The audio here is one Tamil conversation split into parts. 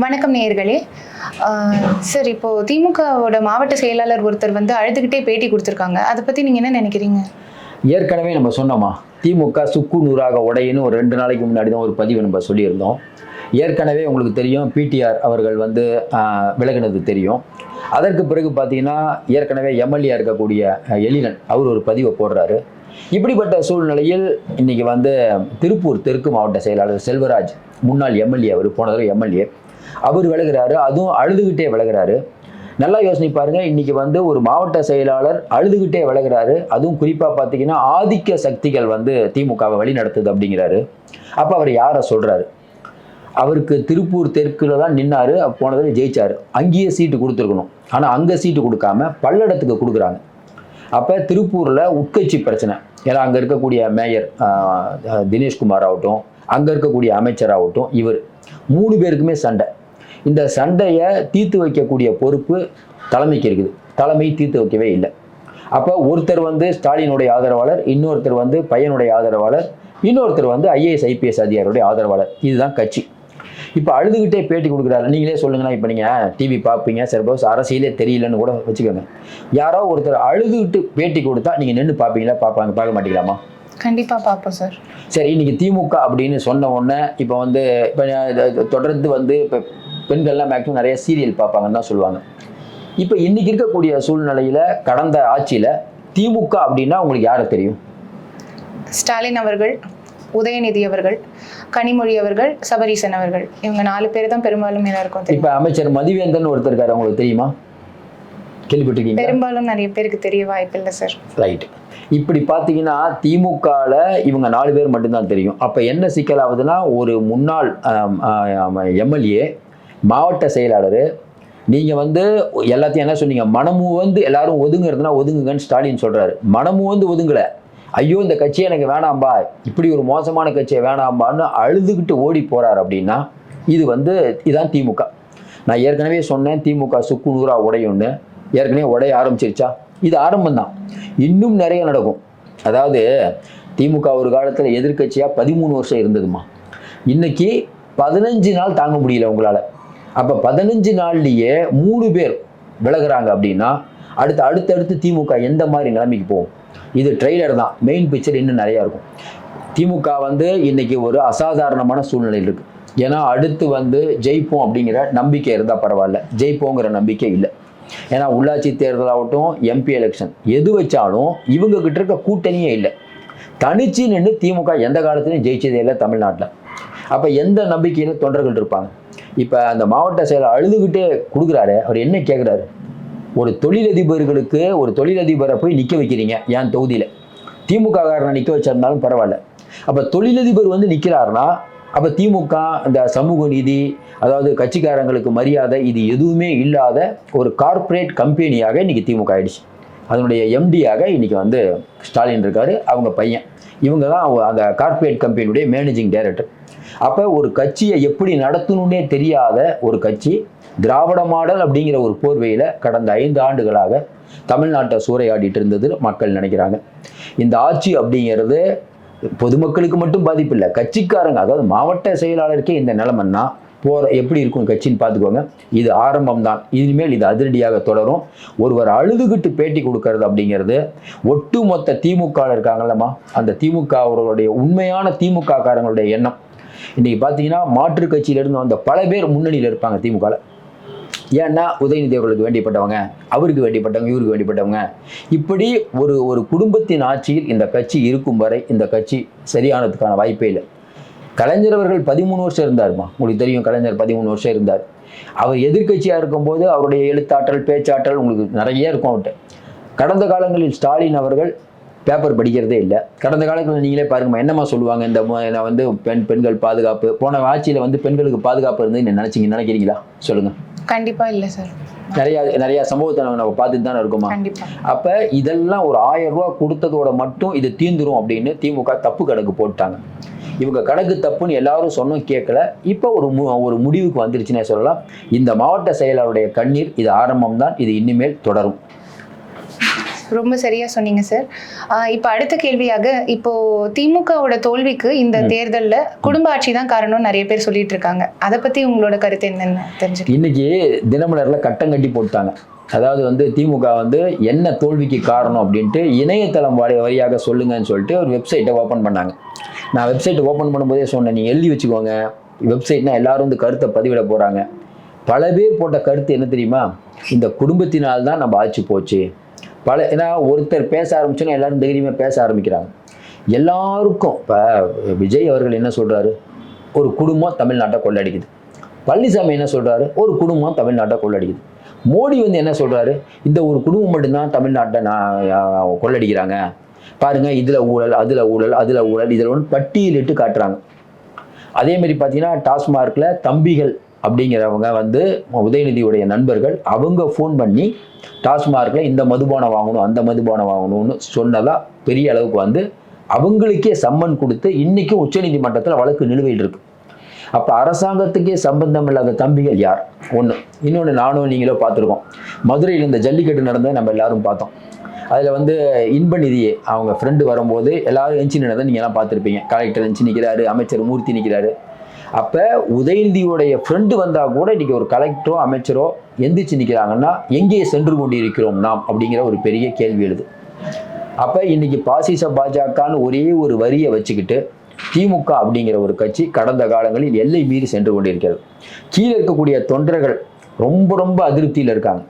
வணக்கம் நேயர்களே. சார், இப்போ திமுகவோட மாவட்ட செயலாளர் ஒருத்தர் வந்து அழுதுகிட்டே பேட்டி கொடுத்துருக்காங்க. அதை பத்தி நீங்க என்ன நினைக்கிறீங்க? ஏற்கனவே நம்ம சொன்னோமா, திமுக சுக்கு நூறாக உடையின்னு ஒரு 2 நாளைக்கு முன்னாடி தான் ஒரு பதிவு நம்ம சொல்லியிருந்தோம். ஏற்கனவே உங்களுக்கு தெரியும், பிடிஆர் அவர்கள் வந்து விலகினது தெரியும். அதற்கு பிறகு பார்த்தீங்கன்னா, ஏற்கனவே எம்எல்ஏ இருக்கக்கூடிய எழிலன் அவர் ஒரு பதிவை போடுறாரு. இப்படிப்பட்ட சூழ்நிலையில் இன்னைக்கு வந்து திருப்பூர் தெற்கு மாவட்ட செயலாளர் செல்வராஜ், முன்னாள் எம்எல்ஏ, அவர் போன தடவை எம்எல்ஏ, அவர் விலகுறாரு. அதுவும் அழுதுகிட்டே விலகுறாரு. நல்லா யோசனை பாருங்க, இன்னைக்கு வந்து ஒரு மாவட்ட செயலாளர் அழுதுகிட்டே விலகுறாரு. அதுவும் குறிப்பா பார்த்தீங்கன்னா, ஆதிக்க சக்திகள் வந்து திமுகவை வழி நடத்துது அப்படிங்கிறாரு. அப்ப அவர் யாரை சொல்றாரு? அவருக்கு திருப்பூர் தெற்குல தான் நின்னாரு, போனதுல ஜெயிச்சாரு. அங்கேயே சீட்டு கொடுத்துருக்கணும். ஆனா அங்க சீட்டு கொடுக்காம பல்லடத்துக்கு கொடுக்குறாங்க. அப்ப திருப்பூர்ல உட்கட்சி பிரச்சனை. ஏன்னா அங்க இருக்கக்கூடிய மேயர் தினேஷ்குமார் ஆகட்டும், அங்க இருக்கக்கூடிய அமைச்சராகட்டும், இவர் 3 பேருக்குமே சண்டை. இந்த சண்டையை தீர்த்து வைக்கக்கூடிய பொறுப்பு தலைமைக்கு இருக்குது. தலைமை தீர்த்து வைக்கவே இல்லை. அப்போ ஒருத்தர் வந்து ஸ்டாலினுடைய ஆதரவாளர், இன்னொருத்தர் வந்து பையனுடைய ஆதரவாளர், இன்னொருத்தர் வந்து ஐஏஎஸ் ஐபிஎஸ் அதிகாரியுடைய ஆதரவாளர். இதுதான் கட்சி. இப்போ அழுதுகிட்டே பேட்டி கொடுக்குறாரு. நீங்களே சொல்லுங்கன்னா, இப்போ நீங்கள் டிவி பார்ப்பீங்க, சப்போஸ் அரசியலே தெரியலன்னு கூட வச்சுக்கோங்க. யாரோ ஒருத்தர் அழுதுகிட்டு பேட்டி கொடுத்தா நீங்கள் நின்று பார்ப்பீங்களா? பார்க்க மாட்டீங்களாமா? கண்டிப்பா பார்ப்போம் சார். சரி, இன்னைக்கு திமுக அப்படின்னு சொன்ன உடனே இப்போ வந்து தொடர்ந்து வந்து இப்போ பெண்கள்லாம் மேக்ஸிமம் நிறைய சீரியல் பார்ப்பாங்கன்னு தான் சொல்லுவாங்க. இப்போ இன்னைக்கு இருக்கக்கூடிய சூழ்நிலையில கடந்த ஆட்சியில திமுக அப்படின்னா உங்களுக்கு யாரை தெரியும்? ஸ்டாலின் அவர்கள், உதயநிதி அவர்கள், கனிமொழி அவர்கள், சபரீசன் அவர்கள், இவங்க 4 பேர் தான் பெரும்பாலும் எல்லாருக்கும் தெரியும். இப்போ அமைச்சர் மதிவேந்தன் ஒருத்தர் இருக்காரு, உங்களுக்கு தெரியுமா? கேள்விப்பட்டிருக்கீங்க? பெரும்பாலும் நிறைய பேருக்கு தெரிய வாய்ப்பு இல்லை சார். ரைட். இப்படி பார்த்தீங்கன்னா திமுகவில் இவங்க 4 பேர் மட்டும்தான் தெரியும். அப்போ என்ன சிக்கல் ஆகுதுன்னா, ஒரு முன்னாள் எம்எல்ஏ, மாவட்ட செயலாளர், நீங்கள் வந்து எல்லாத்தையும் என்ன சொன்னீங்க, மனமு வந்து எல்லாரும் ஒதுங்குறதுனா ஒதுங்குங்கன்னு ஸ்டாலின் சொல்கிறாரு. மனமு வந்து ஒதுங்கலை. ஐயோ இந்த கட்சியை எனக்கு வேணாம்பா, இப்படி ஒரு மோசமான கட்சியை வேணாம்பான்னு அழுதுகிட்டு ஓடி போகிறார். அப்படின்னா இது வந்து இதான் திமுக. நான் ஏற்கனவே சொன்னேன், திமுக சுக்கு நூறா உடையும்னு. ஏற்கனவே உடைய ஆரம்பிச்சிருச்சா? இது ஆரம்பம் தான். இன்னும் நிறைய நடக்கும். அதாவது திமுக ஒரு காலத்தில் எதிர்கட்சியாக 13 வருஷம் இருந்ததுமா. இன்னைக்கு 15 நாள் தாங்க முடியல உங்களால். அப்போ 15 நாள்லேயே 3 பேர் விலகுறாங்க அப்படின்னா அடுத்தடுத்து திமுக எந்த மாதிரி நிலைமைக்கு போகும்? இது ட்ரெய்லர் தான். மெயின் பிக்சர் இன்னும் நிறையா இருக்கும். திமுக வந்து இன்னைக்கு ஒரு அசாதாரணமான சூழ்நிலையில் இருக்குது. ஏன்னா அடுத்து வந்து ஜெயிப்போம் அப்படிங்கிற நம்பிக்கை இருந்தால் பரவாயில்ல, ஜெயிப்போங்கிற நம்பிக்கை இல்லை. ஏன்னா உள்ளாட்சி தேர்தல் ஆகட்டும், எம்பி எலெக்ஷன் எது வச்சாலும் இவங்க கிட்ட இருக்க கூட்டணியே இல்லை. தனிச்சு நின்று திமுக எந்த காலத்துலையும் ஜெயிச்சதே இல்லை தமிழ்நாட்டில். அப்போ எந்த நம்பிக்கையில தொண்டர்கள் இருப்பாங்க? இப்போ அந்த மாவட்ட செயலர் அழுதுகிட்டே கொடுக்குறாரு. அவர் என்ன கேட்குறாரு? ஒரு தொழிலதிபர்களுக்கு ஒரு தொழிலதிபரை போய் நிற்க வைக்கிறீங்க என் தொகுதியில். திமுக காரனை நிற்க வச்சிருந்தாலும் பரவாயில்ல. அப்போ தொழிலதிபர் வந்து நிற்கிறாருன்னா அப்போ திமுக இந்த சமூக நீதி, அதாவது கட்சிக்காரங்களுக்கு மரியாதை, இது எதுவுமே இல்லாத ஒரு கார்ப்பரேட் கம்பெனியாக இன்னைக்கு திமுக ஆயிடுச்சு. அதனுடைய எம்டியாக இன்னைக்கு வந்து ஸ்டாலின் இருக்காரு, அவங்க பையன். இவங்க தான் அந்த கார்ப்பரேட் கம்பெனியுடைய மேனேஜிங் டைரக்டர். அப்போ ஒரு கட்சியை எப்படி நடத்தணும்னே தெரியாத ஒரு கட்சி திராவிட மாடல் அப்படிங்கிற ஒரு போர்வையில் கடந்த 5 ஆண்டுகளாக தமிழ்நாட்டை சூறையாடிட்டு இருந்தது மக்கள் நினைக்கிறாங்க. இந்த ஆட்சி அப்படிங்கிறது பொதுமக்களுக்கு மட்டும் பாதிப்பு இல்லை, கட்சிக்காரங்க, அதாவது மாவட்ட செயலாளருக்கே இந்த நிலைமைன்னா எப்படி இருக்கும் கட்சின்னு பார்த்துக்கோங்க. இது ஆரம்பம் தான். இனிமேல் இது அதிரடியாக தொடரும். ஒருவர் அழுதுகிட்டு பேட்டி கொடுக்கறது அப்படிங்கிறது ஒட்டுமொத்த திமுக இருக்காங்கல்லம்மா, அந்த திமுக அவர்களுடைய உண்மையான திமுக காரங்களுடைய எண்ணம். இன்னைக்கு பார்த்தீங்கன்னா மாற்று கட்சியிலிருந்து வந்த பல பேர் முன்னணியில் இருப்பாங்க திமுகவில். ஏன்னா உதயநிதி அவர்களுக்கு வேண்டியப்பட்டவங்க, அவருக்கு வேண்டியப்பட்டவங்க, இவருக்கு வேண்டியப்பட்டவங்க. இப்படி ஒரு குடும்பத்தின் ஆட்சியில் இந்த கட்சி இருக்கும் வரை இந்த கட்சி சரியானதுக்கான வாய்ப்பே இல்லை. கலைஞர் அவர்கள் 13 வருஷம் இருந்தாருமா, உங்களுக்கு தெரியும். கலைஞர் 13 வருஷம் இருந்தார். அவர் எதிர்கட்சியாக இருக்கும்போது அவருடைய எழுத்தாற்றல், பேச்சாற்றல் உங்களுக்கு நிறைய இருக்கும் அவர்கிட்ட. கடந்த காலங்களில் ஸ்டாலின் அவர்கள் பேப்பர் படிக்கிறதே இல்லை. கடந்த காலங்களில் நீங்களே பாருங்கம்மா, என்னம்மா சொல்லுவாங்க, இந்த வந்து பெண்கள் பாதுகாப்பு, போன ஆட்சியில் வந்து பெண்களுக்கு பாதுகாப்பு இருந்து நினைக்கிறீங்களா? சொல்லுங்க. கண்டிப்பா இல்லை சார். நிறைய சம்பவத்தை நம்ம பார்த்துட்டு தானே இருக்கோமா. அப்ப இதெல்லாம் ஒரு 1000 ரூபா கொடுத்ததோட மட்டும் இது தீந்துரும் அப்படின்னு திமுக தப்பு கணக்கு போட்டாங்க. இவங்க கணக்கு தப்புன்னு எல்லாரும் சொன்னோம், கேட்கல. இப்போ ஒரு முடிவுக்கு வந்துருச்சுன்னே சொல்லலாம். இந்த மாவட்ட செயலாளருடைய கண்ணீர் இது ஆரம்பம் தான், இது இனிமேல் தொடரும். ரொம்ப சரியா சொன்னீங்க சார். இப்போ அடுத்த கேள்வியாக, இப்போ திமுகவோட தோல்விக்கு இந்த தேர்தல்ல குடும்ப ஆட்சி தான் காரணம்னு நிறைய பேர் சொல்லிட்டு இருக்காங்க. அதை பத்தி உங்களோட கருத்து என்னன்னு தெரிஞ்சுக்கலாம். இன்னைக்கு தினமலர்ல கட்டம் கட்டி போட்டாங்க. அதாவது வந்து திமுக வந்து என்ன தோல்விக்கு காரணம் அப்படின்ட்டு இணையதளம் வழியாக சொல்லுங்கன்னு சொல்லிட்டு ஒரு வெப்சைட்டை ஓப்பன் பண்ணாங்க. நான் வெப்சைட்டை ஓப்பன் பண்ணும்போதே சொன்னேன், நீங்கள் எழுதி வச்சுக்கோங்க, வெப்சைட்னா எல்லாரும் வந்து கருத்தை பதிவிட போகிறாங்க. பல பேர் போட்ட கருத்து என்ன தெரியுமா? இந்த குடும்பத்தினால் தான் நம்ம ஆட்சி போச்சு. ஏன்னா ஒருத்தர் பேச ஆரம்பிச்சோன்னா எல்லாரும் தைரியமாக பேச ஆரம்பிக்கிறாங்க. எல்லாருக்கும் இப்போ விஜய் அவர்கள் என்ன சொல்கிறாரு? ஒரு குடும்பம் தமிழ்நாட்டை கொள்ளடிக்குது. பழனிசாமி என்ன சொல்கிறாரு? ஒரு குடும்பம் தமிழ்நாட்டை கொள்ளடிக்குது. மோடி வந்து என்ன சொல்கிறாரு? இந்த ஒரு குடும்பம் மட்டும்தான் தமிழ்நாட்டை கொள்ளடிக்கிறாங்க பாருங்க, இதில் ஊழல், அதில் ஊழல், அதில் ஊழல், இதில் ஒன்று பட்டியலிட்டு காட்டுறாங்க. அதேமாரி பார்த்தீங்கன்னா டாஸ்மார்க்கில் தம்பிகள் அப்படிங்கிறவங்க வந்து உதயநிதியுடைய நண்பர்கள், அவங்க ஃபோன் பண்ணி டாஸ்மார்க்கில் இந்த மதுபானம் வாங்கணும், அந்த மதுபானம் வாங்கணும்னு சொன்னதா பெரிய அளவுக்கு வந்து அவங்களுக்கே சம்மன் கொடுத்து இன்றைக்கும் உச்சநீதிமன்றத்தில் வழக்கு நிலுவையில் இருக்கு. அப்போ அரசாங்கத்துக்கே சம்பந்தம் இல்லாத தம்பிகள் யார்? ஒன்று. இன்னொன்று, நானும் நீங்களோ பார்த்துருக்கோம், மதுரையில் இந்த ஜல்லிக்கட்டு நடந்ததை நம்ம எல்லாரும் பார்த்தோம். அதில் வந்து இன்பநிதி அவங்க ஃப்ரெண்டு வரும்போது எல்லாரும் எஞ்சி நின்றதை நீங்கள்லாம் பார்த்துருப்பீங்க. கலெக்டர் எஞ்சி நிற்கிறாரு, அமைச்சர் மூர்த்தி நிற்கிறாரு. அப்போ உதயநிதியுடைய ஃப்ரெண்டு வந்தால் கூட இன்றைக்கி ஒரு கலெக்டரோ அமைச்சரோ எந்திரிச்சு நிற்கிறாங்கன்னா எங்கே சென்று கொண்டு இருக்கிறோம் நாம் அப்படிங்கிற ஒரு பெரிய கேள்வி எழுது. அப்போ இன்றைக்கி பாசிச பாஜகன்னு ஒரே ஒரு வரியை வச்சுக்கிட்டு திமுக அப்படிங்கிற ஒரு கட்சி கடந்த காலங்களில் எல்லை மீறி சென்று கொண்டிருக்கிறது. கீழே இருக்கக்கூடிய தொண்டர்கள் ரொம்ப ரொம்ப அதிருப்தியில் இருக்காங்க.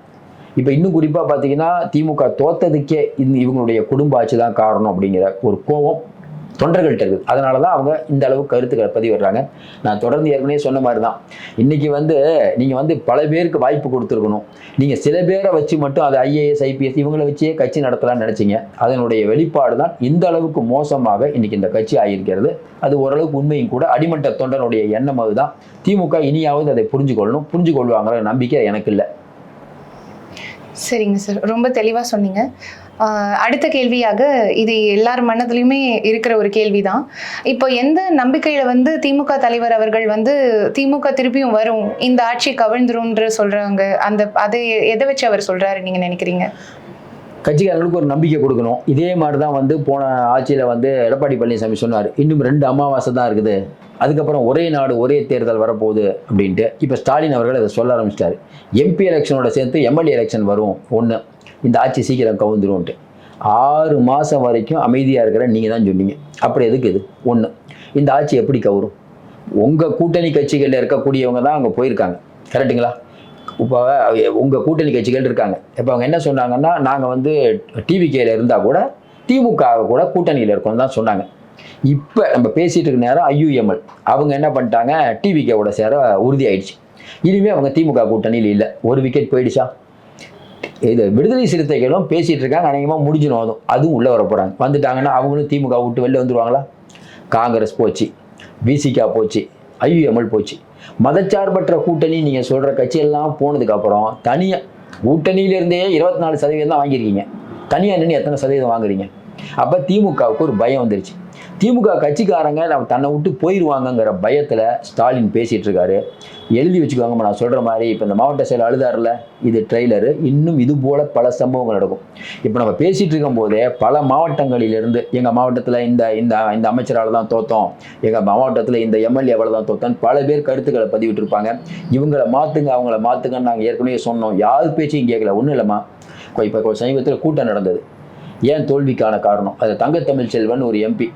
இப்போ இன்னும் குறிப்பாக பார்த்தீங்கன்னா திமுக தோத்ததுக்கே இவங்களுடைய குடும்ப ஆட்சி தான் காரணம் அப்படிங்கிற ஒரு கோபம் தொண்டர்கள்ட்ட இருக்குது. அதனால தான் அவங்க இந்த அளவு கருத்துக்களை பதிவிடுறாங்க. நான் தொடர்ந்து ஏற்கனவே சொன்ன மாதிரி தான், இன்றைக்கி வந்து நீங்கள் வந்து பல பேருக்கு வாய்ப்பு கொடுத்துருக்கணும். நீங்கள் சில பேரை வச்சு மட்டும் அது ஐஏஎஸ் ஐபிஎஸ் இவங்களை வச்சே கட்சி நடத்தலாம்னு நினச்சிங்க. அதனுடைய வெளிப்பாடு தான் இந்த அளவுக்கு மோசமாக இன்றைக்கி இந்த கட்சி ஆகியிருக்கிறது. அது ஓரளவுக்கு உண்மையும் கூட. அடிமட்ட தொண்டனுடைய எண்ணம் அதுதான். திமுக இனியாவது அதை புரிஞ்சு கொள்வாங்கிற நம்பிக்கை எனக்கு இல்லை. சரிங்க சார், ரொம்ப தெளிவாக சொன்னீங்க. அடுத்த கேள்வியாக, இது எல்லார் மனதிலையுமே இருக்கிற ஒரு கேள்விதான். இப்போ எந்த நம்பிக்கையில் வந்து திமுக தலைவர் அவர்கள் வந்து திமுக திருப்பியும் வரும், இந்த ஆட்சி கவிழ்ந்துரும்ன்ற சொல்கிறாங்க, அதை எதை வச்சு அவர் சொல்கிறாரு நீங்கள் நினைக்கிறீங்க? கட்சிக்காரர்களுக்கு ஒரு நம்பிக்கை கொடுக்கணும். இதே மாதிரி தான் வந்து போன ஆட்சியில் வந்து எடப்பாடி பழனிசாமி சொன்னார், இன்னும் 2 அமாவாசை தான் இருக்குது, அதுக்கப்புறம் ஒரே நாடு ஒரே தேர்தல் வரப்போகுது அப்படின்ட்டு. இப்போ ஸ்டாலின் அவர்கள் அதை சொல்ல ஆரம்பிச்சிட்டாரு. எம்பி எலெக்ஷனோட சேர்த்து எம்எல்ஏ எலெக்ஷன் வரும், ஒன்று இந்த ஆட்சி சீக்கிரம் கவுந்துரும்ன்ட்டு. 6 மாதம் வரைக்கும் அமைதியாக இருக்கிற நீங்கள் தான் சொன்னீங்க. அப்படி எதுக்கு இது? ஒன்று, இந்த ஆட்சி எப்படி கவரும்? உங்கள் கூட்டணி கட்சிகளில் இருக்கக்கூடியவங்க தான் அங்கே போயிருக்காங்க, கரெக்டுங்களா? இப்போ உங்கள் கூட்டணி கட்சிகள் இருக்காங்க. இப்போ அவங்க என்ன சொன்னாங்கன்னா, நாங்கள் வந்து டிவிகேயில் இருந்தால் கூட திமுக கூட கூட்டணியில் இருக்கோம் தான் சொன்னாங்க. இப்போ நம்ம பேசிகிட்டு இருக்க நேரம் ஐயுஎம்எல் அவங்க என்ன பண்ணிட்டாங்க, டிவிகேவோட சேர உறுதி ஆயிடுச்சு. இனிமேல் அவங்க திமுக கூட்டணியில் இல்லை. ஒரு விக்கெட் போயிடுச்சா? இது விடுதலை சிறுத்தைகளும் பேசிகிட்டு இருக்காங்க, அநேகமாக முடிஞ்சிடும். அதுவும் உள்ளே வர போகிறாங்க. வந்துட்டாங்கன்னா அவங்களும் திமுக விட்டு வெளில வந்துடுவாங்களா? காங்கிரஸ் போச்சு, விசிகா போச்சு, ஐயுஎம்எல் போச்சு. மதச்சார்பற்ற கூட்டணி நீங்கள் சொல்கிற கட்சியெல்லாம் போனதுக்கப்புறம் தனியாக கூட்டணியிலேருந்தே 24% தான் வாங்கியிருக்கீங்க. தனியாக நின்று எத்தனை சதவீதம் வாங்குறீங்க? அப்போ திமுகவுக்கு ஒரு பயம் வந்துருச்சு. திமுக கட்சிக்காரங்க நம்ம தன்னை விட்டு போயிடுவாங்கங்கிற பயத்தில் ஸ்டாலின் பேசிகிட்டு இருக்காரு. எழுதி வச்சுக்கோங்கம்மா, நான் சொல்கிற மாதிரி. இப்போ இந்த மாவட்ட செயல் அழுதாரில், இது ட்ரெய்லரு. இன்னும் இது போல் பல சம்பவங்கள் நடக்கும். இப்போ நம்ம பேசிகிட்டு இருக்கும்போதே பல மாவட்டங்களிலிருந்து, எங்கள் மாவட்டத்தில் இந்த இந்த அமைச்சரால் தான் தோத்தோம், எங்கள் மாவட்டத்தில் இந்த எம்எல்ஏவால் தான் தோத்தோன்னு பல பேர் கருத்துக்களை பதிவிட்டுருப்பாங்க. இவங்களை மாற்றுங்க, அவங்கள மாற்றுங்கன்னு நாங்கள் ஏற்கனவே சொன்னோம். யார் பேச்சையும் கேட்கல. ஒன்றும் இல்லைம்மா, இப்போ சமீபத்தில் கூட்டம் நடந்தது. ஏன் தோல்விக்கான காரணம்? அது தங்கத்தமிழ் செல்வன் ஒரு எம்பி,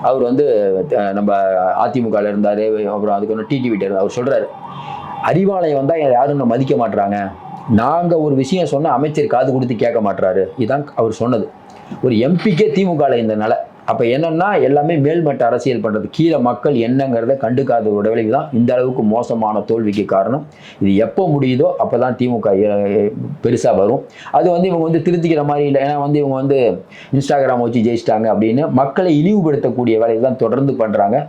அவர் வந்து நம்ம அதிமுகவில் இருந்தார். அப்புறம் அதுக்கு ஒன்று டிடிவிட்ட இருந்தார். அவர் சொல்கிறாரு, அறிவாலயம் வந்தால் யாரும் மதிக்க மாட்டுறாங்க, நாங்கள் ஒரு விஷயம் சொன்னால் அமைச்சர் காது கொடுத்து கேட்க மாட்டுறாரு. இதுதான் அவர் சொன்னது. ஒரு எம்பிக்கே திமுகவில் இந்த நிலை. அப்போ என்னென்னா எல்லாமே மேல்மட்ட அரசியல் பண்ணுறது, கீழே மக்கள் என்னங்கிறத கண்டுக்காதோட விளைவு தான் இந்த அளவுக்கு மோசமான தோல்விக்கு காரணம். இது எப்போ முடியுதோ அப்போ தான் திமுக பெருசாக வரும். அது வந்து இவங்க வந்து திருத்திக்கிற மாதிரி இல்லை. ஏன்னா வந்து இவங்க வந்து இன்ஸ்டாகிராம் வச்சு ஜெயிச்சிட்டாங்க அப்படின்னு மக்களை இழிவுபடுத்தக்கூடிய வேலையை தான் தொடர்ந்து பண்ணுறாங்க.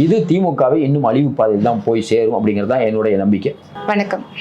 இது திமுகவை இன்னும் அழிவு பாதையில் தான் போய் சேரும் அப்படிங்கிறது தான் என்னுடைய நம்பிக்கை. வணக்கம்.